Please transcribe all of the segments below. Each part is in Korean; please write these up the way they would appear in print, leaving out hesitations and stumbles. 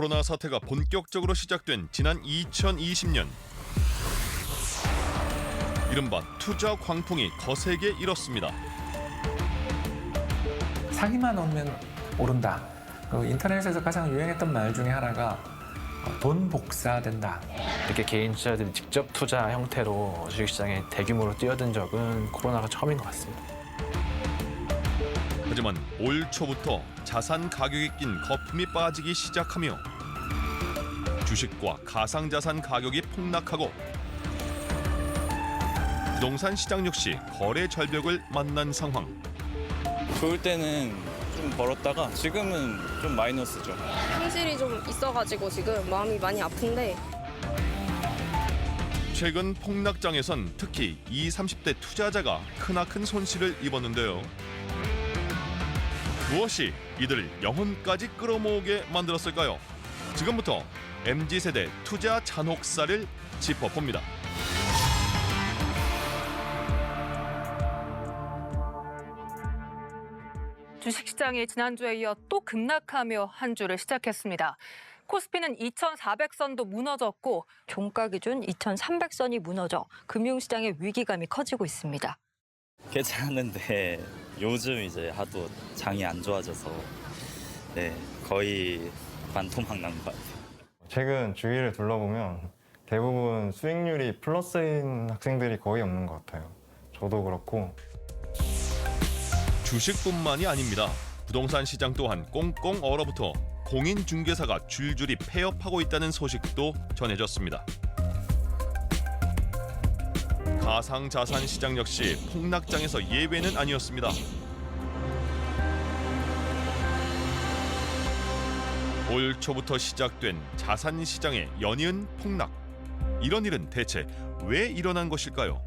코로나 사태가 본격적으로 시작된 지난 2020년. 이른바 투자 광풍이 거세게 일었습니다. 사기만 오면 오른다. 인터넷에서 가장 유행했던 말 중에 하나가 돈 복사된다. 이렇게 개인 투자자들이 직접 투자 형태로 주식시장에 대규모로 뛰어든 적은 코로나가 처음인 것 같습니다. 하지만 올 초부터 자산 가격에 낀 거품이 빠지기 시작하며 주식과 가상자산 가격이 폭락하고 부동산 시장 역시 거래 절벽을 만난 상황. 좋을 때는 좀 벌었다가 지금은 좀 마이너스죠. 현실이 좀 있어가지고 지금 마음이 많이 아픈데 최근 폭락장에선 특히 20, 30대 투자자가 크나큰 손실을 입었는데요. 무엇이 이들을 영혼까지 끌어모으게 만들었을까요? 지금부터 MZ세대 투자 잔혹사를 짚어봅니다. 주식시장이 지난주에 이어 또 급락하며 한 주를 시작했습니다. 코스피는 2,400선도 무너졌고 종가 기준 2,300선이 무너져 금융시장의 위기감이 커지고 있습니다. 괜찮은데 요즘 이제 하도 장이 안 좋아져서 거의 반토막 난 것 같아요. 최근 주위를 둘러보면 대부분 수익률이 플러스인 학생들이 거의 없는 것 같아요. 저도 그렇고. 주식뿐만이 아닙니다. 부동산 시장 또한 꽁꽁 얼어붙어 공인중개사가 줄줄이 폐업하고 있다는 소식도 전해졌습니다. 가상자산 시장 역시 폭락장에서 예외는 아니었습니다. 올 초부터 시작된 자산 시장의 연이은 폭락. 이런 일은 대체 왜 일어난 것일까요?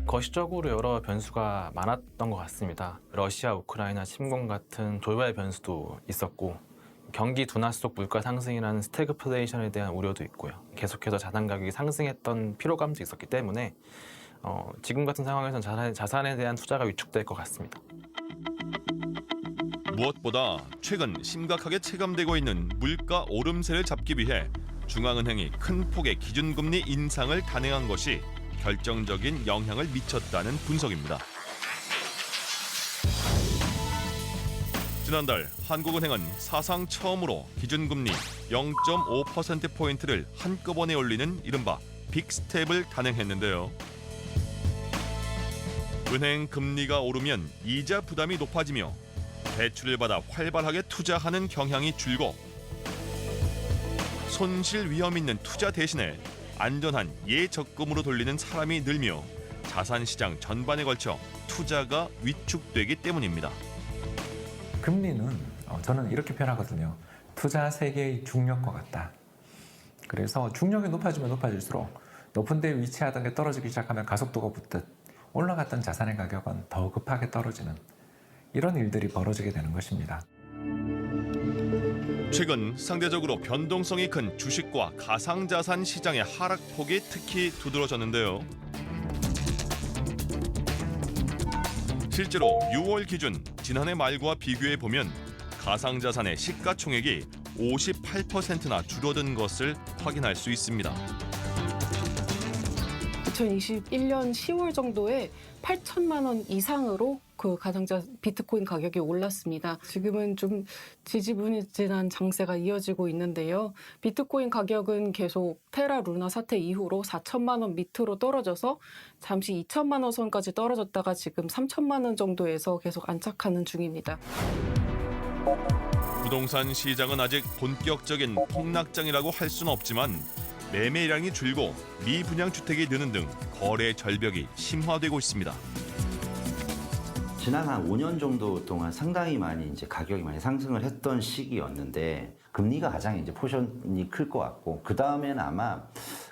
거시적으로 여러 변수가 많았던 것 같습니다. 러시아, 우크라이나 침공 같은 돌발 변수도 있었고 경기 둔화 속 물가 상승이라는 스태그플레이션에 대한 우려도 있고요. 계속해서 자산 가격이 상승했던 피로감도 있었기 때문에 지금 같은 상황에서는 자산에 대한 투자가 위축될 것 같습니다. 무엇보다 최근 심각하게 체감되고 있는 물가 오름세를 잡기 위해 중앙은행이 큰 폭의 기준금리 인상을 단행한 것이 결정적인 영향을 미쳤다는 분석입니다. 지난달 한국은행은 사상 처음으로 기준금리 0.5%포인트를 한꺼번에 올리는 이른바 빅스텝을 단행했는데요. 은행 금리가 오르면 이자 부담이 높아지며 대출을 받아 활발하게 투자하는 경향이 줄고 손실 위험 있는 투자 대신에 안전한 예적금으로 돌리는 사람이 늘며 자산시장 전반에 걸쳐 투자가 위축되기 때문입니다. 금리는 저는 이렇게 표현하거든요. 투자 세계의 중력과 같다. 그래서 중력이 높아지면 높아질수록 높은 데 위치하던 게 떨어지기 시작하면 가속도가 붙듯 올라갔던 자산의 가격은 더 급하게 떨어지는 이런 일들이 벌어지게 되는 것입니다. 최근 상대적으로 변동성이 큰 주식과 가상자산 시장의 하락폭이 특히 두드러졌는데요. 실제로 6월 기준 지난해 말과 비교해 보면 가상자산의 시가총액이 58%나 줄어든 것을 확인할 수 있습니다. 2021년 10월 정도에 8천만 원 이상으로 그 가상자 비트코인 가격이 올랐습니다. 지금은 좀 지지부진한 장세가 이어지고 있는데요. 비트코인 가격은 계속 테라 루나 사태 이후로 4천만 원 밑으로 떨어져서 잠시 2천만 원 선까지 떨어졌다가 지금 3천만 원 정도에서 계속 안착하는 중입니다. 부동산 시장은 아직 본격적인 폭락장이라고 할 수는 없지만 매매량이 줄고 미분양 주택이 느는 등 거래 절벽이 심화되고 있습니다. 지난 한 5년 정도 동안 상당히 많이 이제 가격이 많이 상승을 했던 시기였는데 금리가 가장 이제 포션이 클 것 같고 그 다음에는 아마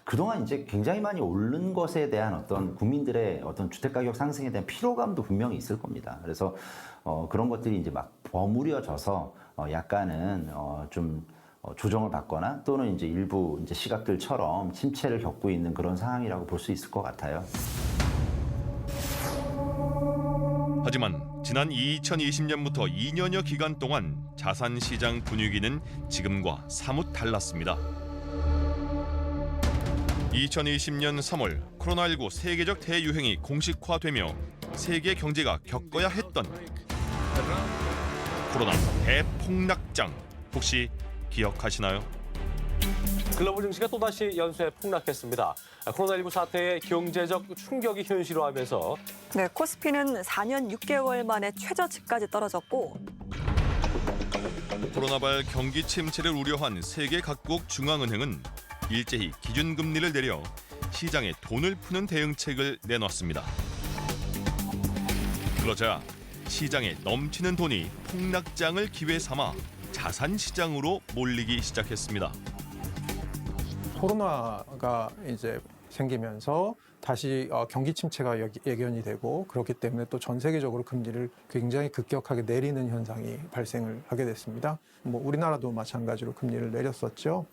그동안 이제 굉장히 많이 오른 것에 대한 어떤 국민들의 어떤 주택 가격 상승에 대한 피로감도 분명히 있을 겁니다. 그래서 그런 것들이 이제 막 버무려져서 약간은 좀 조정을 받거나 또는 이제 일부 이제 시각들처럼 침체를 겪고 있는 그런 상황이라고 볼 수 있을 것 같아요. 하지만 지난 2020년부터 2년여 기간 동안 자산 시장 분위기는 지금과 사뭇 달랐습니다. 2020년 3월 코로나19 세계적 대유행이 공식화되며 세계 경제가 겪어야 했던 코로나 대폭락장 혹시 기억하시나요? 글로벌 증시가 또다시 연쇄 폭락했습니다. 코로나19 사태의 경제적 충격이 현실화하면서 네, 코스피는 4년 6개월 만에 최저치까지 떨어졌고 코로나발 경기 침체를 우려한 세계 각국 중앙은행은 일제히 기준금리를 내려 시장에 돈을 푸는 대응책을 내놨습니다. 그러자 시장에 넘치는 돈이 폭락장을 기회 삼아 자산 시장으로 몰리기 시작했습니다. 코로나가 이제 생기면서 다시 경기 침체가 예견이 되고 그렇기 때문에 또 전 세계적으로 금리를 굉장히 급격하게 내리는 현상이 발생을 하게 됐습니다. 뭐 우리나라도 마찬가지로 금리를 내렸었죠.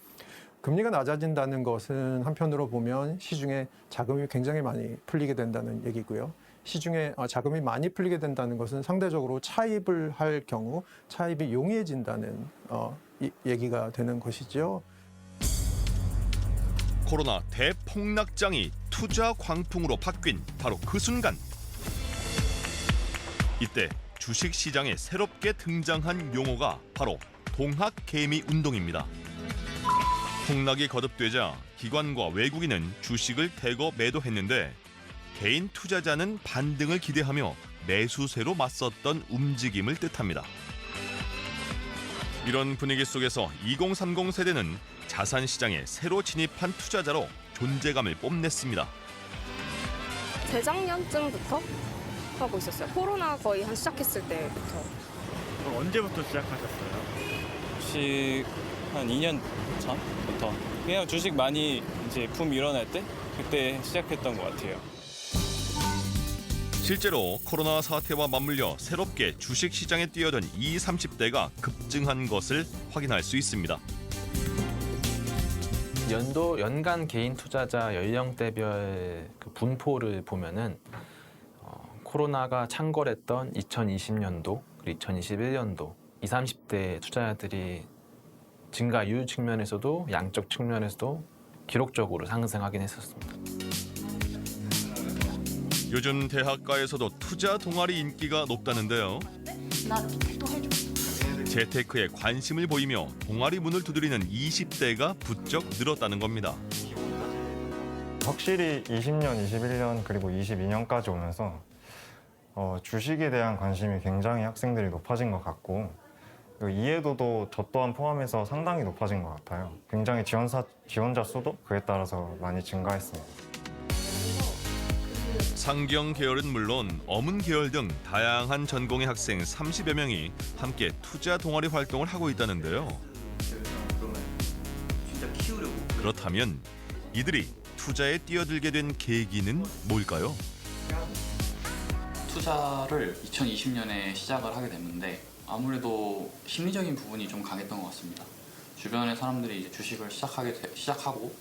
금리가 낮아진다는 것은 한편으로 보면 시중에 자금이 굉장히 많이 풀리게 된다는 얘기고요. 시중에 자금이 많이 풀리게 된다는 것은 상대적으로 차입을 할 경우 차입이 용이해진다는 얘기가 되는 것이죠. 코로나 대폭락장이 투자 광풍으로 바뀐 바로 그 순간. 이때 주식시장에 새롭게 등장한 용어가 바로 동학개미 운동입니다. 폭락이 거듭되자 기관과 외국인은 주식을 대거 매도했는데 개인 투자자는 반등을 기대하며 매수세로 맞섰던 움직임을 뜻합니다. 이런 분위기 속에서 2030 세대는 자산시장에 새로 진입한 투자자로 존재감을 뽐냈습니다. 재작년쯤부터 하고 있었어요. 코로나 거의 한 시작했을 때부터. 언제부터 시작하셨어요? 주식 한 2년 전부터 그냥 주식 많이 이제 붐 일어날 때 그때 시작했던 것 같아요. 실제로 코로나 사태와 맞물려 새롭게 주식시장에 뛰어든 20, 30대가 급증한 것을 확인할 수 있습니다. 연간 개인 투자자 연령대별 그 분포를 보면은 코로나가 창궐했던 2020년도 그리고 2021년도 20, 30대 투자자들이 증가율 측면에서도 양적 측면에서도 기록적으로 상승하긴 했었습니다. 요즘 대학가에서도 투자 동아리 인기가 높다는데요. 재테크에 관심을 보이며 동아리 문을 두드리는 20대가 부쩍 늘었다는 겁니다. 확실히 20년, 21년 그리고 22년까지 오면서 주식에 대한 관심이 굉장히 학생들이 높아진 것 같고 이해도도 저 또한 포함해서 상당히 높아진 것 같아요. 굉장히 지원자 수도 그에 따라서 많이 증가했습니다. 상경 계열은 물론 어문 계열 등 다양한 전공의 학생 30여 명이 함께 투자 동아리 활동을 하고 있다는데요. 그렇다면 이들이 투자에 뛰어들게 된 계기는 뭘까요? 투자를 2020년에 시작을 하게 됐는데 아무래도 심리적인 부분이 좀 강했던 것 같습니다. 주변의 사람들이 이제 주식을 시작하고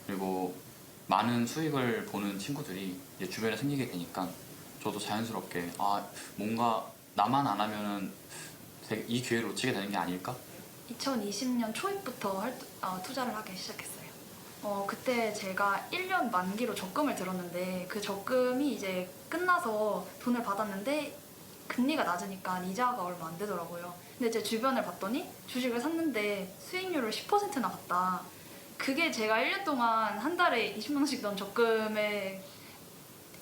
그리고 많은 수익을 보는 친구들이 이제 주변에 생기게 되니까 저도 자연스럽게 뭔가 나만 안 하면은 이 기회를 놓치게 되는 게 아닐까? 2020년 초입부터 투자를 하기 시작했어요. 그때 제가 1년 만기로 적금을 들었는데 그 적금이 이제 끝나서 돈을 받았는데 금리가 낮으니까 이자가 얼마 안 되더라고요. 근데 제 주변을 봤더니 주식을 샀는데 수익률을 10%나 봤다. 그게 제가 1년 동안 한 달에 20만 원씩 넣은 적금의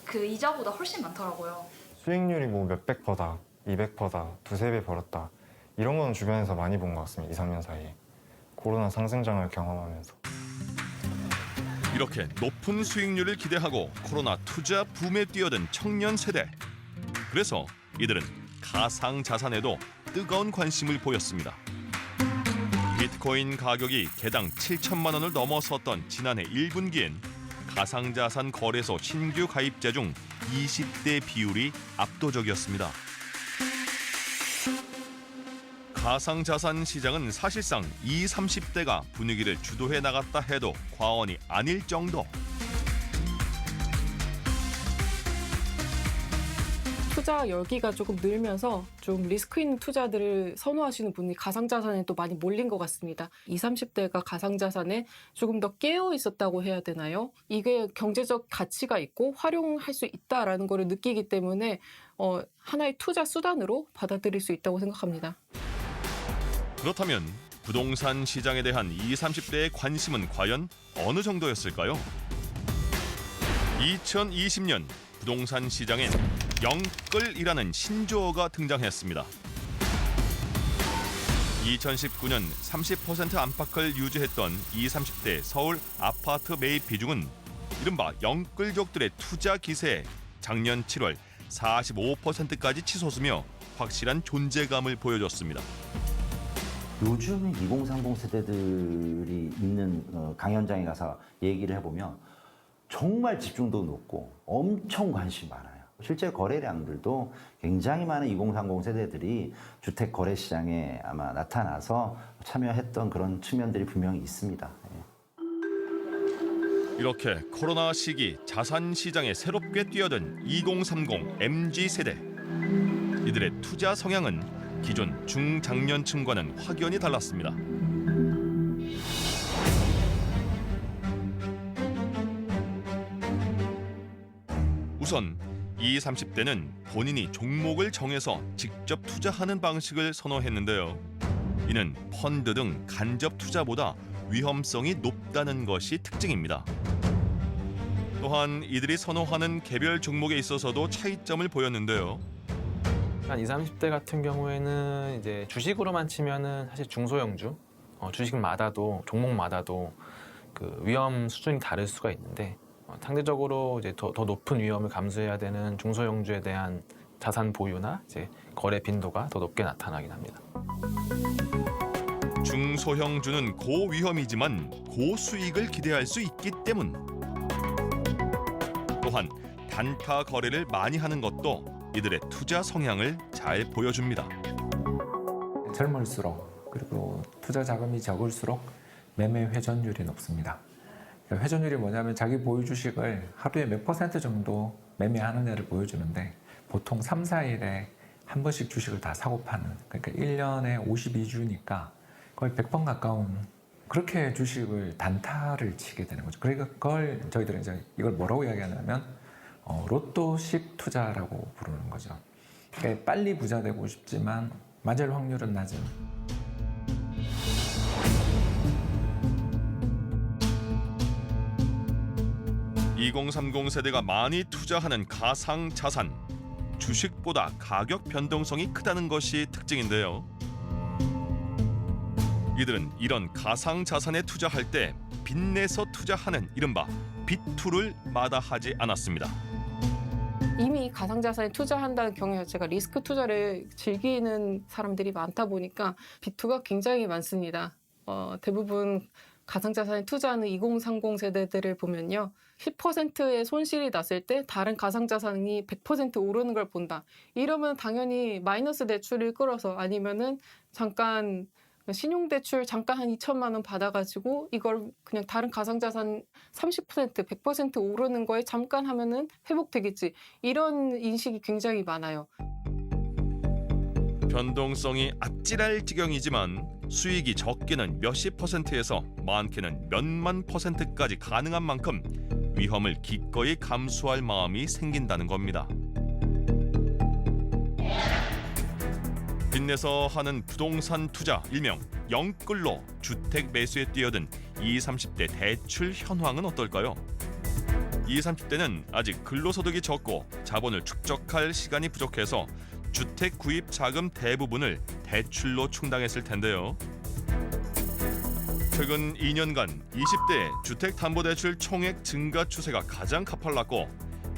그 이자보다 훨씬 많더라고요. 수익률이 뭐 몇백 퍼다, 200%다, 두세 배 벌었다. 이런 건 주변에서 많이 본 것 같습니다. 2, 3년 사이에. 코로나 상승장을 경험하면서. 이렇게 높은 수익률을 기대하고 코로나 투자 붐에 뛰어든 청년 세대. 그래서 이들은 가상 자산에도 뜨거운 관심을 보였습니다. 비트코인 가격이 개당 7천만 원을 넘어섰던 지난해 1분기엔 가상자산 거래소 신규 가입자 중 20대 비율이 압도적이었습니다. 가상자산 시장은 사실상 20, 30대가 분위기를 주도해 나갔다 해도 과언이 아닐 정도. 투자 열기가 조금 늘면서 좀 리스크 있는 투자들을 선호하시는 분이 가상자산에 또 많이 몰린 것 같습니다. 20, 30대가 가상자산에 조금 더 깨어 있었다고 해야 되나요? 이게 경제적 가치가 있고 활용할 수 있다라는 걸 느끼기 때문에 하나의 투자 수단으로 받아들일 수 있다고 생각합니다. 그렇다면 부동산 시장에 대한 20, 30대의 관심은 과연 어느 정도였을까요? 2020년 부동산 시장엔 영끌이라는 신조어가 등장했습니다. 2019년 30% 안팎을 유지했던 20, 30대 서울 아파트 매입 비중은 이른바 영끌족들의 투자 기세에 작년 7월 45%까지 치솟으며 확실한 존재감을 보여줬습니다. 요즘 2030 세대들이 있는 강연장에 가서 얘기를 해보면 정말 집중도 높고 엄청 관심이 많아요. 실제 거래량들도 굉장히 많은 2030 세대들이 주택 거래 시장에 아마 나타나서 참여했던 그런 측면들이 분명히 있습니다. 이렇게 코로나 시기 자산 시장에 새롭게 뛰어든 2030 MZ 세대. 이들의 투자 성향은 기존 중장년층과는 확연히 달랐습니다. 우선 20, 30대는 본인이 종목을 정해서 직접 투자하는 방식을 선호했는데요. 이는 펀드 등 간접 투자보다 위험성이 높다는 것이 특징입니다. 또한 이들이 선호하는 개별 종목에 있어서도 차이점을 보였는데요. 한 20, 30대 같은 경우에는 이제 주식으로만 치면은 사실 중소형주, 주식마다도 종목마다도 그 위험 수준이 다를 수가 있는데 상대적으로 이제 더 높은 위험을 감수해야 되는 중소형주에 대한 자산 보유나 이제 거래 빈도가 더 높게 나타나긴 합니다. 중소형주는 고위험이지만 고수익을 기대할 수 있기 때문. 또한 단타 거래를 많이 하는 것도 이들의 투자 성향을 잘 보여줍니다. 젊을수록 그리고 투자 자금이 적을수록 매매 회전율이 높습니다. 회전율이 뭐냐면 자기 보유 주식을 하루에 몇 % 정도 매매하는 애를 보여주는데 보통 3, 4일에 한 번씩 주식을 다 사고 파는, 그러니까 1년에 52주니까 거의 100번 가까운 그렇게 주식을 단타를 치게 되는 거죠. 그러니까 그걸 저희들은 이제 이걸 뭐라고 이야기하냐면 로또식 투자라고 부르는 거죠. 그러니까 빨리 부자 되고 싶지만 맞을 확률은 낮은. (2030) 세대가 많이 투자하는 가상 자산. 주식보다 가격 변동성이 크다는 것이 특징인데요. 이들은 이런 가상 자산에 투자할 때 빚내서 투자하는 이른바 빚투를 마다하지 않았습니다. 이미 가상자산에 투자한다는 경향 자체가 리스크 투자를 즐기는 사람들이 많다 보니까 빚투가 굉장히 많습니다. 대부분 가상자산에 투자하는 2030 세대들을 보면요. 10%의 손실이 났을 때 다른 가상자산이 100% 오르는 걸 본다. 이러면 당연히 마이너스 대출을 끌어서 아니면은 잠깐 신용대출 잠깐 한 2천만 원 받아가지고 이걸 그냥 다른 가상자산 30%, 100% 오르는 거에 잠깐 하면은 회복되겠지. 이런 인식이 굉장히 많아요. 변동성이 아찔할 지경이지만 수익이 적게는 몇십 %에서 많게는 몇만 %까지 가능한 만큼 위험을 기꺼이 감수할 마음이 생긴다는 겁니다. 빚내서 하는 부동산 투자 일명 영끌로 주택 매수에 뛰어든 20, 30대 대출 현황은 어떨까요? 20, 30대는 아직 근로소득이 적고 자본을 축적할 시간이 부족해서 주택 구입 자금 대부분을 대출로 충당했을 텐데요. 최근 2년간 20대 주택담보대출 총액 증가 추세가 가장 가팔랐고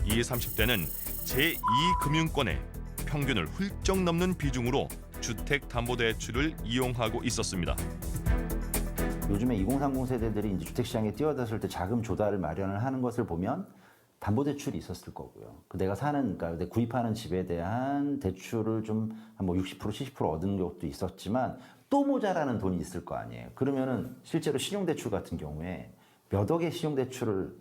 20, 30대는 제2금융권의 평균을 훌쩍 넘는 비중으로 주택담보대출을 이용하고 있었습니다. 요즘에 2030 세대들이 이제 주택시장에 뛰어들었을 때 자금 조달을 마련을 하는 것을 보면 담보대출이 있었을 거고요. 내가 그러니까 구입하는 집에 대한 대출을 좀 한 60%, 70% 얻은 것도 있었지만 또 모자라는 돈이 있을 거 아니에요. 그러면은 실제로 신용대출 같은 경우에 몇 억의 신용대출을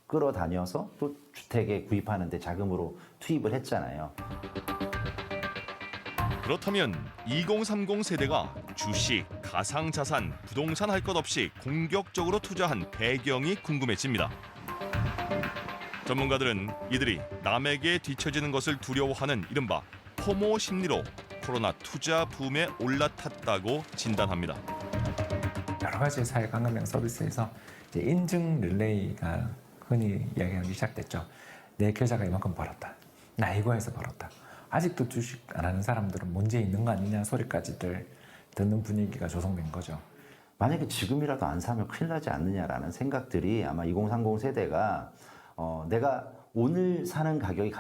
끌어다녀서 또 주택에 구입하는 데 자금으로 투입을 했잖아요. 그렇다면 2030 세대가 주식, 가상자산, 부동산 할 것 없이 공격적으로 투자한 배경이 궁금해집니다. 전문가들은 이들이 남에게 뒤처지는 것을 두려워하는 이른바 포모 심리로 코로나 투자 붐에 올라탔다고 진단합니다. 여러 가지 사회 강금형 서비스에서 이제 인증 릴레이가 흔히 이야기하기 시작됐죠. 내 계좌가 이만큼 벌었다. 나 이거에서 벌었다. 아직도 주식 안 하는 사람들은 문제 있는 거 아니냐 소리까지들 듣는 분위기가 조성된 거죠. 만약에 지금이라도 안 사면 큰일 나지 않느냐라는 생각들이 아마 2030 세대가 내가 오늘 사는 가격이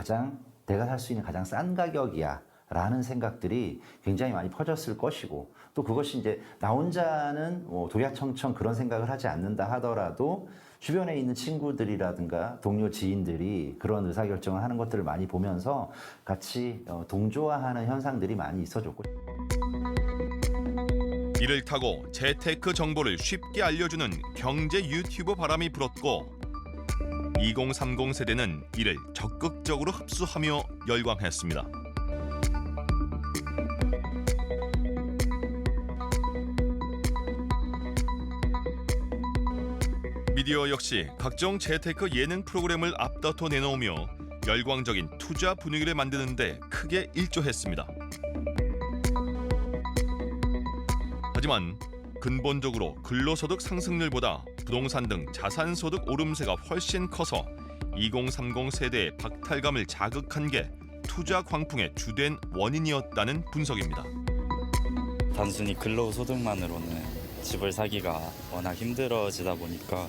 내가 살 수 있는 가장 싼 가격이야 라는 생각들이 굉장히 많이 퍼졌을 것이고, 또 그것이 이제 나 혼자는 독야청청 그런 생각을 하지 않는다 하더라도 주변에 있는 친구들이라든가 동료 지인들이 그런 의사결정을 하는 것들을 많이 보면서 같이 동조화하는 현상들이 많이 있어졌고, 이를 타고 재테크 정보를 쉽게 알려주는 경제 유튜버 바람이 불었고 2030 세대는 이를 적극적으로 흡수하며 열광했습니다. 미디어 역시 각종 재테크 예능 프로그램을 앞다퉈 내놓으며 열광적인 투자 분위기를 만드는 데 크게 일조했습니다. 하지만 근본적으로 근로소득 상승률보다 부동산 등 자산소득 오름세가 훨씬 커서 2030 세대의 박탈감을 자극한 게 투자 광풍의 주된 원인이었다는 분석입니다. 단순히 근로소득만으로는 집을 사기가 워낙 힘들어지다 보니까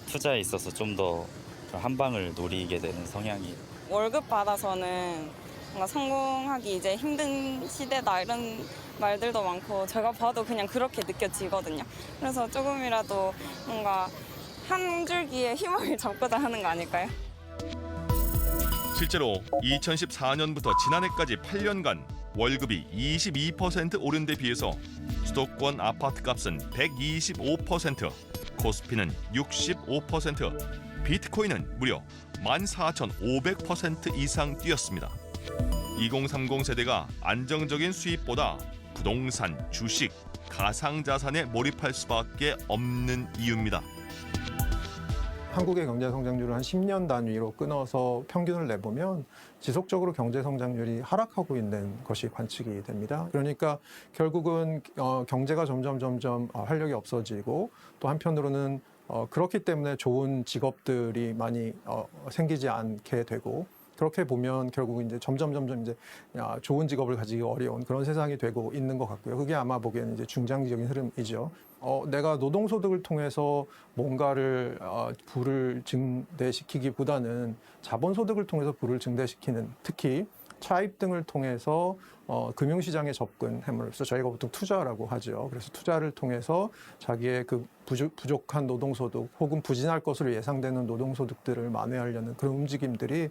투자에 있어서 좀 더 한 방을 노리게 되는 성향이. 월급 받아서는 뭔가 성공하기 이제 힘든 시대다 이런 말들도 많고 제가 봐도 그냥 그렇게 느껴지거든요. 그래서 조금이라도 뭔가 한 줄기의 희망을 잡고자 하는 거 아닐까요? 실제로 2014년부터 지난해까지 8년간 월급이 22% 오른 데 비해서 수도권 아파트값은 125%, 코스피는 65%, 비트코인은 무려 14,500% 이상 뛰었습니다. 2030 세대가 안정적인 수입보다 부동산, 주식, 가상자산에 몰입할 수밖에 없는 이유입니다. 한국의 경제 성장률을 한 10년 단위로 끊어서 평균을 내보면 지속적으로 경제 성장률이 하락하고 있는 것이 관측이 됩니다. 그러니까 결국은 경제가 점점 활력이 없어지고, 또 한편으로는 그렇기 때문에 좋은 직업들이 많이 생기지 않게 되고, 그렇게 보면 결국은 이제 점점 이제 좋은 직업을 가지기 어려운 그런 세상이 되고 있는 것 같고요. 그게 아마 보기에는 이제 중장기적인 흐름이죠. 내가 노동소득을 통해서 뭔가를 부를 증대시키기보다는 자본소득을 통해서 부를 증대시키는, 특히 차입 등을 통해서 금융시장에 접근함으로써 저희가 보통 투자라고 하죠. 그래서 투자를 통해서 자기의 그 부족한 노동소득 혹은 부진할 것으로 예상되는 노동소득들을 만회하려는 그런 움직임들이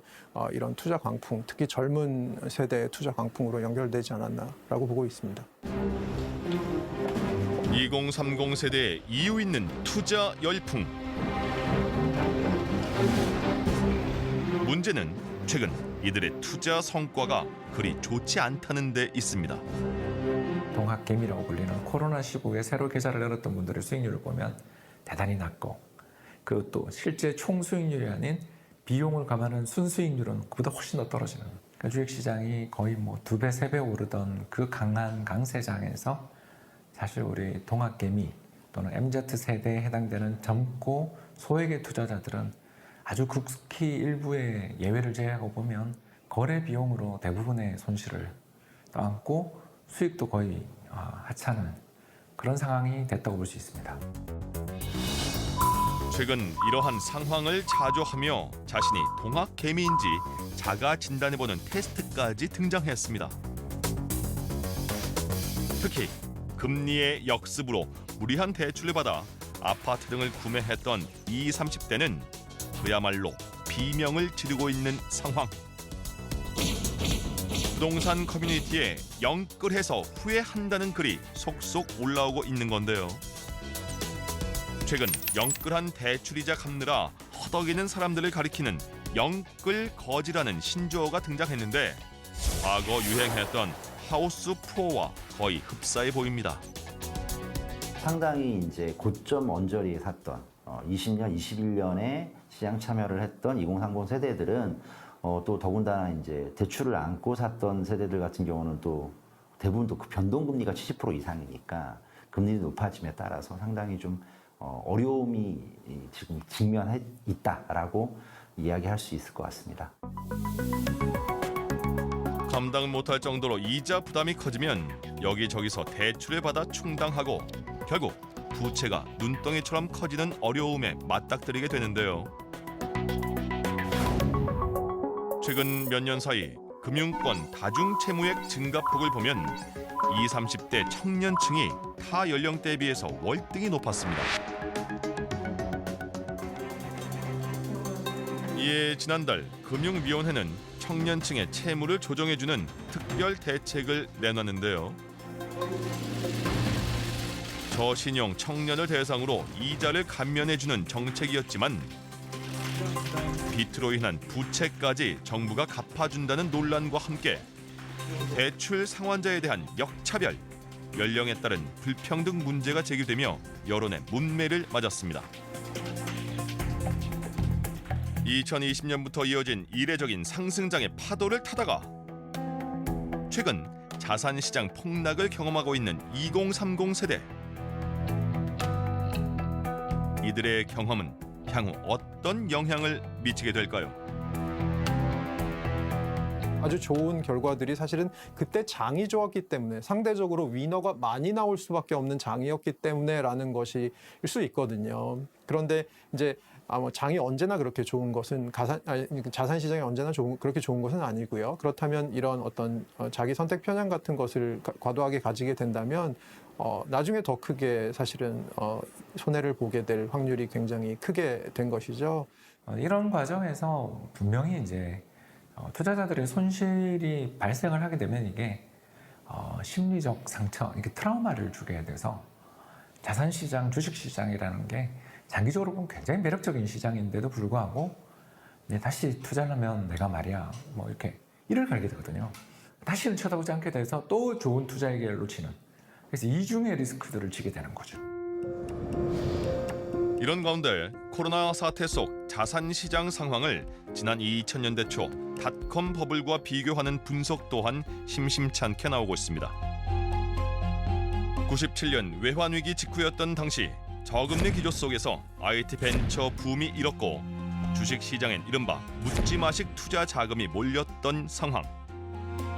이런 투자 광풍, 특히 젊은 세대의 투자 광풍으로 연결되지 않았나라고 보고 있습니다. 2030 세대의 이유 있는 투자 열풍. 문제는 최근 이들의 투자 성과가 그리 좋지 않다는 데 있습니다. 동학개미라고 불리는 코로나19에 새로 계좌를 열었던 분들의 수익률을 보면 대단히 낮고, 그리고 또 실제 총 수익률이 아닌 비용을 감안한 순수익률은 그보다 훨씬 더 떨어지는, 그러니까 주식시장이 거의 뭐 2배, 3배 오르던 그 강한 강세장에서 사실 우리 동학개미 또는 MZ세대에 해당되는 젊고 소액의 투자자들은 아주 극히 일부의 예외를 제외하고 보면 거래 비용으로 대부분의 손실을 떠안고 수익도 거의 하찮은 그런 상황이 됐다고 볼 수 있습니다. 최근 이러한 상황을 자조하며 자신이 동학개미인지 자가 진단해보는 테스트까지 등장했습니다. 특히 금리의 역습으로 무리한 대출을 받아 아파트 등을 구매했던 20, 30대는 그야말로 비명을 지르고 있는 상황. 부동산 커뮤니티에 영끌해서 후회한다는 글이 속속 올라오고 있는 건데요. 최근 영끌한 대출이자 갚느라 허덕이는 사람들을 가리키는 영끌거지라는 신조어가 등장했는데 과거 유행했던 하우스 프로와 거의 흡사해 보입니다. 상당히 이제 고점 언저리에 샀던 20년, 21년에 시장 참여를 했던 2030 세대들은 또 더군다나 이제 대출을 안고 샀던 세대들 같은 경우는 또 대부분 또 그 변동금리가 70% 이상이니까 금리가 높아짐에 따라서 상당히 좀 어려움이 지금 직면해 있다라고 이야기할 수 있을 것 같습니다. 감당 못할 정도로 이자 부담이 커지면 여기저기서 대출을 받아 충당하고 결국 부채가 눈덩이처럼 커지는 어려움에 맞닥뜨리게 되는데요. 최근 몇 년 사이 금융권 다중채무액 증가폭을 보면 20, 30대 청년층이 타 연령대에 비해서 월등히 높았습니다. 이에 지난달 금융위원회는 청년층의 채무를 조정해주는 특별 대책을 내놨는데요. 저신용 청년을 대상으로 이자를 감면해주는 정책이었지만 빚으로 인한 부채까지 정부가 갚아준다는 논란과 함께 대출 상환자에 대한 역차별, 연령에 따른 불평등 문제가 제기되며 여론의 문매를 맞았습니다. 2020년부터 이어진 이례적인 상승장의 파도를 타다가 최근 자산시장 폭락을 경험하고 있는 2030 세대. 이들의 경험은 향후 어떤 영향을 미치게 될까요? 아주 좋은 결과들이 사실은 그때 장이 좋았기 때문에 상대적으로 위너가 많이 나올 수밖에 없는 장이었기 때문에라는 것일 수 있거든요. 그런데 이제 장이 언제나 그렇게 좋은 것은 자산 시장이 언제나 그렇게 좋은 것은 아니고요. 그렇다면 이런 어떤 자기 선택 편향 같은 것을 과도하게 가지게 된다면 나중에 더 크게 사실은 손해를 보게 될 확률이 굉장히 크게 된 것이죠. 이런 과정에서 분명히 이제 투자자들의 손실이 발생을 하게 되면 이게 심리적 상처, 이게 트라우마를 주게 돼서 자산시장, 주식시장이라는 게 장기적으로 보면 굉장히 매력적인 시장인데도 불구하고 다시 투자를 하면 내가 말이야 뭐 이렇게 이를 갈게 되거든요. 다시는 쳐다보지 않게 돼서 또 좋은 투자의 기회를 놓치는, 그래서 이중의 리스크들을 지게 되는 거죠. 이런 가운데 코로나 사태 속 자산시장 상황을 지난 2000년대 초 닷컴 버블과 비교하는 분석 또한 심심찮게 나오고 있습니다. 97년 외환위기 직후였던 당시 저금리 기조 속에서 IT 벤처 붐이 일었고 주식시장엔 이른바 묻지마식 투자 자금이 몰렸던 상황.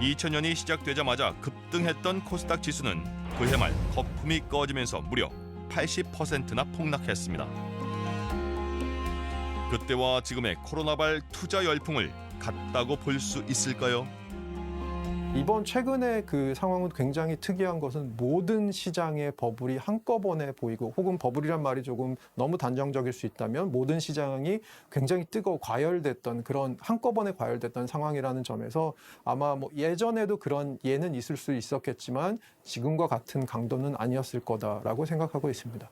2000년이 시작되자마자 급등했던 코스닥 지수는 그해 말 거품이 꺼지면서 무려 80%나 폭락했습니다. 그때와 지금의 코로나발 투자 열풍을 같다고 볼 수 있을까요? 이번 최근에 그 상황은 굉장히 특이한 것은 모든 시장의 버블이 한꺼번에 보이고, 혹은 버블이란 말이 조금 너무 단정적일 수 있다면 모든 시장이 굉장히 뜨거워 과열됐던, 그런 한꺼번에 과열됐던 상황이라는 점에서 아마 뭐 예전에도 그런 예는 있을 수 있었겠지만 지금과 같은 강도는 아니었을 거다라고 생각하고 있습니다.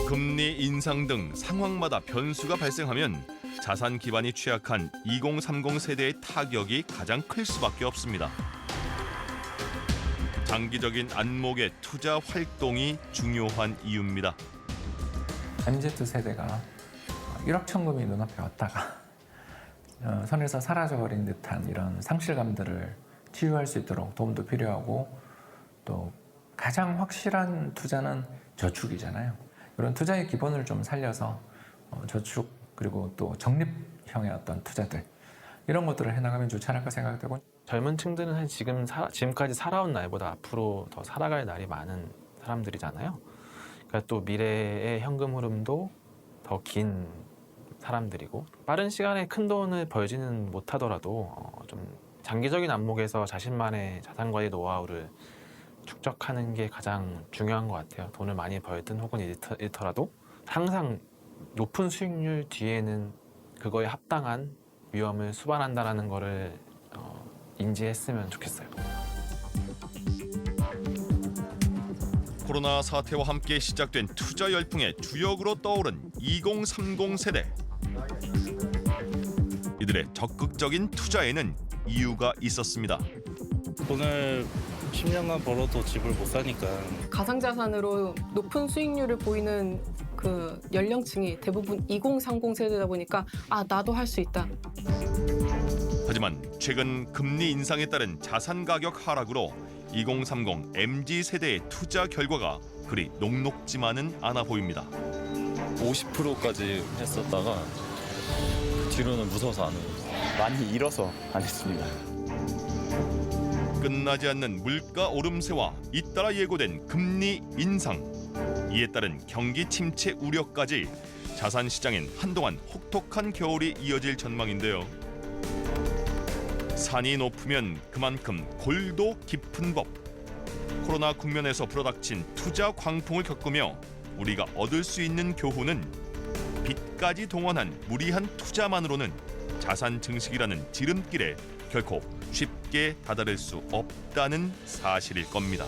금리 인상 등 상황마다 변수가 발생하면 자산 기반이 취약한 2030 세대의 타격이 가장 클 수밖에 없습니다. 장기적인 안목의 투자 활동이 중요한 이유입니다. MZ 세대가 일확천금이 눈앞에 왔다가 선에서 사라져버린 듯한 이런 상실감들을 치유할 수 있도록 도움도 필요하고, 또 가장 확실한 투자는 저축이잖아요. 이런 투자의 기본을 좀 살려서 저축, 그리고 또 적립형의 어떤 투자들, 이런 것들을 해나가면 좋지 않을까 생각되고, 젊은 층들은 사실 지금까지 살아온 날보다 앞으로 더 살아갈 날이 많은 사람들이잖아요. 그러니까 또 미래의 현금 흐름도 더 긴 사람들이고, 빠른 시간에 큰 돈을 벌지는 못하더라도 좀 장기적인 안목에서 자신만의 자산관리 노하우를 축적하는 게 가장 중요한 것 같아요. 돈을 많이 벌든 혹은 잃더라도 항상 높은 수익률 뒤에는 그거에 합당한 위험을 수반한다는 거를 인지했으면 좋겠어요. 코로나 사태와 함께 시작된 투자 열풍의 주역으로 떠오른 2030 세대. 이들의 적극적인 투자에는 이유가 있었습니다. 돈을 10년간 벌어도 집을 못 사니까. 가상자산으로 높은 수익률을 보이는 그 연령층이 대부분 2030 세대다 보니까 아, 나도 할 수 있다. 하지만 최근 금리 인상에 따른 자산 가격 하락으로 2030 MZ 세대의 투자 결과가 그리 녹록지만은 않아 보입니다. 50%까지 했었다가 그 뒤로는 무서워서 안 해요. 많이 잃어서 안 했습니다. 끝나지 않는 물가 오름세와 잇따라 예고된 금리 인상, 이에 따른 경기 침체 우려까지 자산 시장엔 한동안 혹독한 겨울이 이어질 전망인데요. 산이 높으면 그만큼 골도 깊은 법. 코로나 국면에서 불어닥친 투자 광풍을 겪으며 우리가 얻을 수 있는 교훈은 빚까지 동원한 무리한 투자만으로는 자산 증식이라는 지름길에 결코 쉽게 다다를 수 없다는 사실일 겁니다.